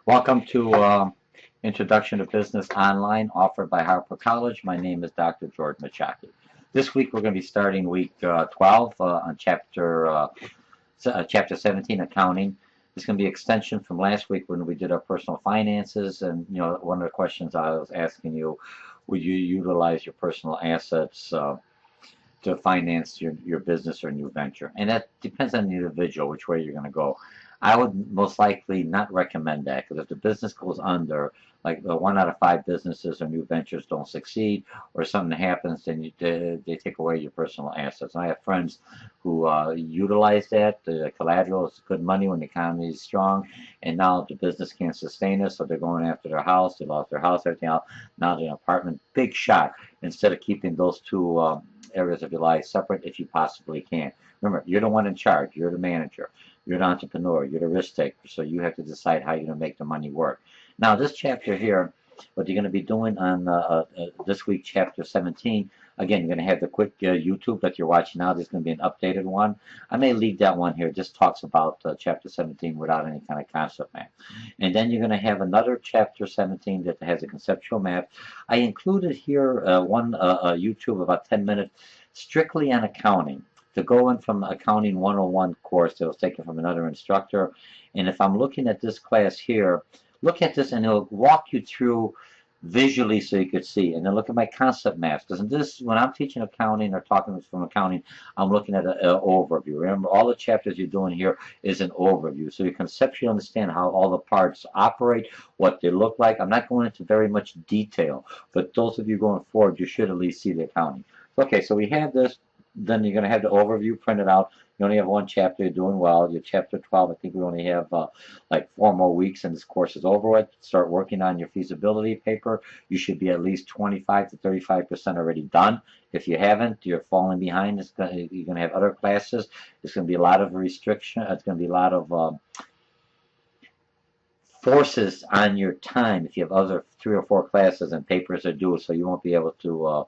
Welcome to Introduction to Business Online, offered by Harper College. My name is Dr. George Mochocki. This week we're going to be starting week 12 on chapter 17, accounting. This is going to be extension from last week when we did our personal finances. And one of the questions I was asking you, would you utilize your personal assets to finance your business or new venture? And that depends on the individual, which way you're going to go. I would most likely not recommend that, because if the business goes under, like 1 out of 5 businesses or new ventures don't succeed, or something happens, then they take away your personal assets. And I have friends who utilize that. The collateral is good money when the economy is strong, and now the business can't sustain it, so they're going after their house. They lost their house, everything else. Now they're in an apartment. Big shot. Instead of keeping those two areas of your life separate, if you possibly can. Remember, you're the one in charge. You're the manager. You're an entrepreneur. You're the risk taker. So you have to decide how you're going to make the money work. Now, this chapter here, what you're going to be doing on this week, chapter 17, again, you're going to have the quick YouTube that you're watching now. There's going to be an updated one. I may leave that one here. It just talks about chapter 17 without any kind of concept map. And then you're going to have another chapter 17 that has a conceptual map. I included here one YouTube, about 10 minutes, strictly on accounting, to go in from Accounting 101 course that was taken from another instructor. And if I'm looking at this class here, look at this and it'll walk you through visually so you could see. And then look at my concept maps. Because this, when I'm teaching accounting or talking from accounting, I'm looking at an overview. Remember, all the chapters you're doing here is an overview. So you conceptually understand how all the parts operate, what they look like. I'm not going into very much detail, but those of you going forward, you should at least see the accounting. Okay, so we have this. Then you're going to have the overview printed out. You only have one chapter. You're doing well. You're chapter 12. I think we only have like 4 more weeks and this course is over with. Start working on your feasibility paper. You should be at least 25 to 35% already done. If you haven't, you're falling behind. You're going to have other classes. There's going to be a lot of restriction. It's going to be a lot of forces on your time if you have other 3 or 4 classes and papers are due, so you won't be able to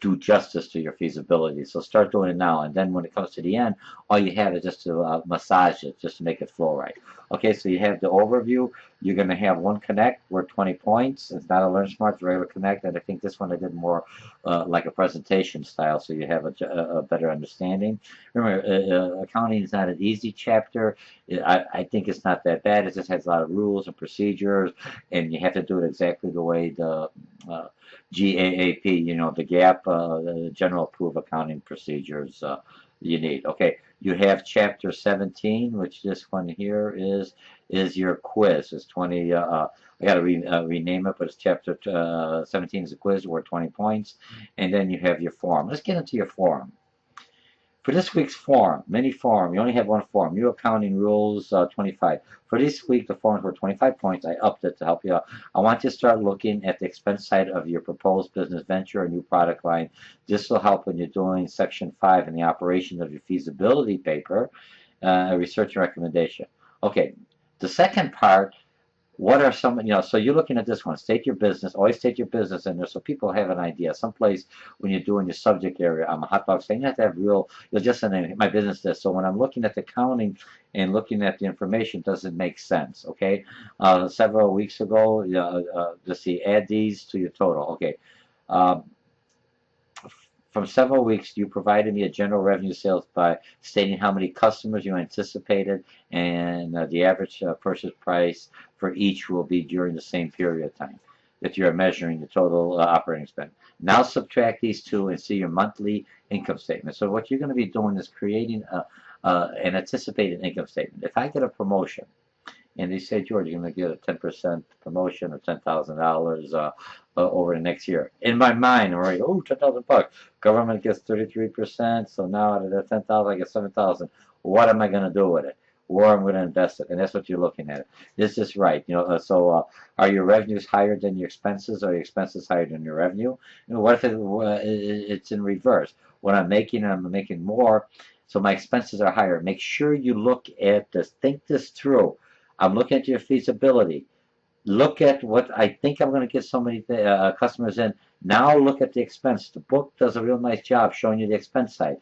do justice to your feasibility. So start doing it now, and then when it comes to the end, all you have is just to massage it, just to make it flow right. Okay, so you have the overview. You're going to have one connect worth 20 points. It's not a Learn Smart, it's a regular connect, and I think this one I did more like a presentation style, so you have a better understanding. Remember, accounting is not an easy chapter. I think it's not that bad. It just has a lot of rules and procedures, and you have to do it exactly the way the GAAP, the GAAP, the General Approved Accounting Procedures you need. Okay, you have chapter 17, which this one here is your quiz. It's 20. I got to rename it, but it's chapter 17 is a quiz worth 20 points, and then you have your form. Let's get into your form. For this week's form, mini form, you only have one form. New accounting rules 25. For this week, the forms were 25 points. I upped it to help you out. I want you to start looking at the expense side of your proposed business venture or new product line. This will help when you're doing section 5 in the operation of your feasibility paper, research and recommendation. Okay, the second part. What are some, so you're looking at this one, state your business, always state your business in there so people have an idea. Someplace when you're doing your subject area, I'm a hot dog saying you have to have real, you'll just say my business this. So when I'm looking at the accounting and looking at the information, does it make sense? Okay. Several weeks ago, let's see, add these to your total. Okay. From several weeks, you provided me a general revenue sales by stating how many customers you anticipated and the average purchase price for each will be during the same period of time that you're measuring the total operating spend. Now subtract these two and see your monthly income statement. So what you're going to be doing is creating an anticipated income statement. If I get a promotion, and they say, George, you're going to get a 10% promotion or $10,000 over the next year. In my mind, I'm already, oh, $10,000. Government gets 33%, so now out of that 10,000, I get 7,000. What am I going to do with it? Where am I going to invest it? And that's what you're looking at. Is this right? Are your revenues higher than your expenses? Or are your expenses higher than your revenue? What if it's in reverse? What I'm making more, so my expenses are higher. Make sure you look at this. Think this through. I'm looking at your feasibility. Look at what I think I'm going to get so many customers in. Now look at the expense. The book does a real nice job showing you the expense side.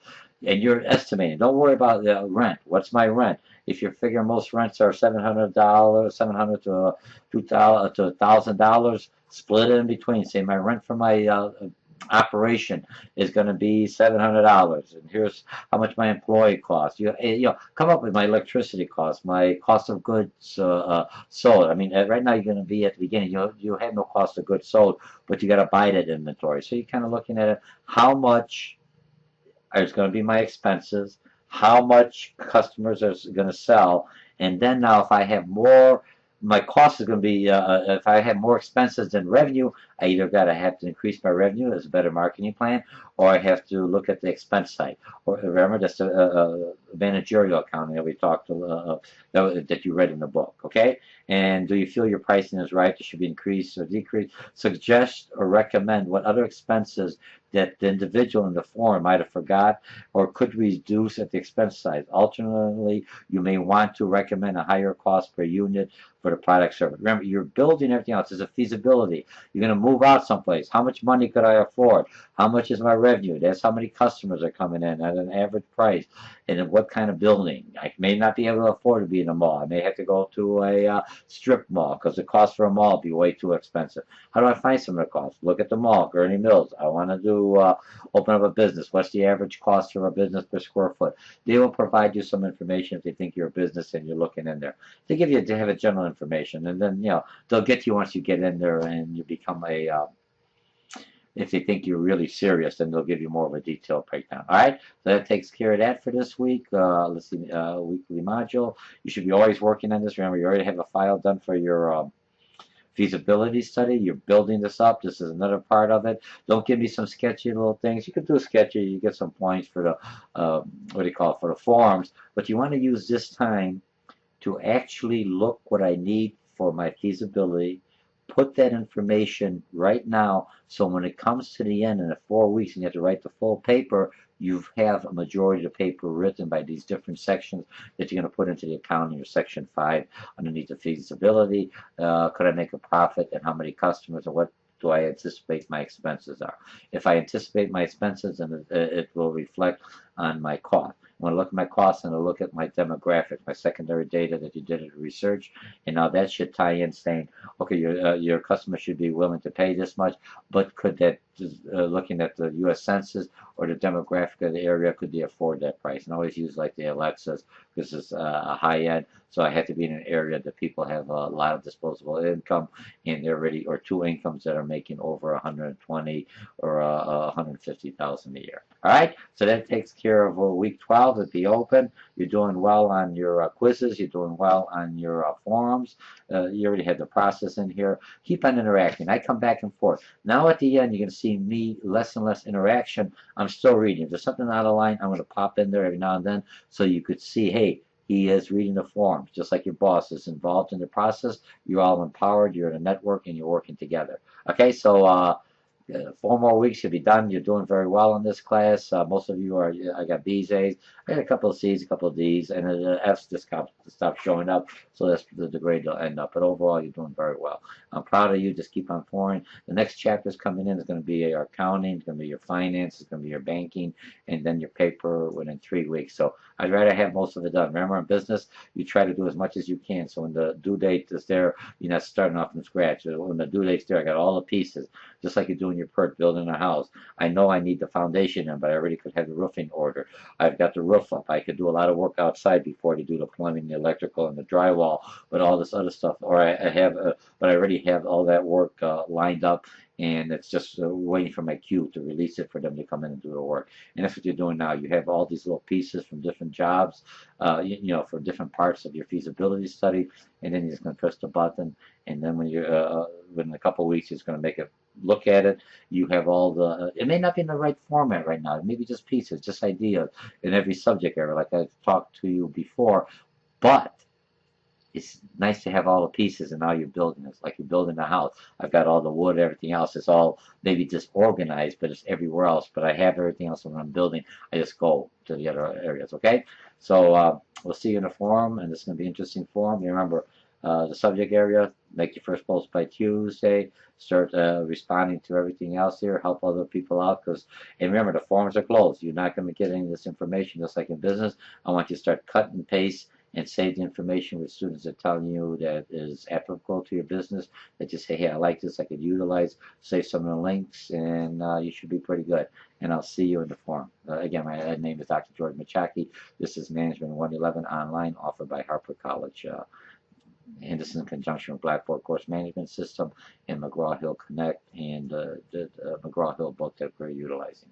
And you're estimating. Don't worry about the rent. What's my rent? If you figure most rents are $700, 700 to $2,000 to $1,000, split it in between. Say my rent for my operation is going to be $700, and here's how much my employee costs. Come up with my electricity costs, my cost of goods sold. I mean, right now you're going to be at the beginning. You have no cost of goods sold, but you got to buy that inventory. So you're kind of looking at it. How much is going to be my expenses? How much customers are going to sell? And then now, if I have more, my cost is going to be, if I have more expenses than revenue, I either got to have to increase my revenue as a better marketing plan, or I have to look at the expense side. Or remember, that's a managerial accounting that we talked that you read in the book. Okay, and do you feel your pricing is right? It should be increased or decreased. Suggest or recommend what other expenses that the individual in the form might have forgot or could reduce at the expense side. Alternatively, you may want to recommend a higher cost per unit for the product service. Remember, you're building everything else. There's a feasibility. You're going to move out someplace. How much money could I afford? How much is my revenue? That's how many customers are coming in at an average price. And in what kind of building? I may not be able to afford to be in a mall. I may have to go to a strip mall because the cost for a mall will be way too expensive. How do I find some of the costs? Look at the mall, Gurney Mills. I want to do open up a business. What's the average cost for a business per square foot? They will provide you some information if they think you're a business and you're looking in there. They have a general information, and then they'll get you once you get in there and you become a. If they think you're really serious, then they'll give you more of a detailed breakdown. All right, so that takes care of that for this week. Let's see, weekly module. You should be always working on this. Remember, you already have a file done for your feasibility study. You're building this up. This is another part of it. Don't give me some sketchy little things. You can do a sketchy. You get some points for the what do you call it, for the forms. But you want to use this time to actually look what I need for my feasibility. Put that information right now, so when it comes to the end in the 4 weeks and you have to write the full paper, you have a majority of the paper written by these different sections that you're going to put into the accounting, or section 5 underneath the feasibility. Could I make a profit, and how many customers, and what do I anticipate my expenses are? If I anticipate my expenses, then it will reflect on my cost. When I look at my costs and I look at my demographics, my secondary data that you did in research, and now that should tie in saying, okay, your customer should be willing to pay this much, but could that, looking at the U.S. Census or the demographic of the area, could they afford that price? And I always use like the Alexas, because it's a high end, so I had to be in an area that people have a lot of disposable income, and they're already, or two incomes that are making over 120 or 150,000 a year. All right, so that takes care of week 12. It'll be open. You're doing well on your quizzes. You're doing well on your forums. You already had the process in here. Keep on interacting. I come back and forth. Now at the end, you're going to see me less and less interaction. I'm still reading. If there's something out of line, I'm going to pop in there every now and then so you could see, hey, he is reading the forums, just like your boss is involved in the process. You're all empowered. You're in a network, and you're working together. Okay, so 4 more weeks, you'll be done. You're doing very well in this class. Most of you are, I got B's, A's. I got a couple of C's, a couple of D's, and the F's just stop showing up, so that's the grade will end up. But overall, you're doing very well. I'm proud of you. Just keep on pouring. The next chapters coming in is going to be your accounting, it's going to be your finance, it's going to be your banking, and then your paper within 3 weeks. So I'd rather have most of it done. Remember, in business, you try to do as much as you can. So when the due date is there, you're not starting off from scratch. When the due date's there, I got all the pieces, just like you're doing your PERT, building a house. I know I need the foundation in, but I already could have the roofing order. I've got the roof up. I could do a lot of work outside before to do the plumbing, the electrical, and the drywall, but all this other stuff. Or I have, but I already have all that work lined up, and it's just waiting for my cue to release it for them to come in and do the work. And that's what you're doing now. You have all these little pieces from different jobs, for different parts of your feasibility study, and then you're just going to press the button, and then when you're within a couple of weeks, it's going to make it look at it. You have all the, it may not be in the right format right now. It may be just pieces, just ideas in every subject area, like I've talked to you before. But it's nice to have all the pieces, and now you're building. It's like you're building a house. I've got all the wood, everything else. It's all maybe disorganized, but it's everywhere else. But I have everything else when I'm building. I just go to the other areas, okay? So we'll see you in the forum, and this is going to be an interesting forum. Remember, the subject area, make your first post by Tuesday. Start responding to everything else here. Help other people out. And remember, the forums are closed. You're not going to get any of this information just like in business. I want you to start cut and paste and save the information with students are telling you that is applicable to your business, that you say, hey, I like this, I could utilize, save some of the links, and you should be pretty good. And I'll see you in the forum. Again, my name is Dr. George Mochocki. This is Management 111 online, offered by Harper College. And this is in conjunction with Blackboard Course Management System and McGraw-Hill Connect and the McGraw-Hill book that we're utilizing.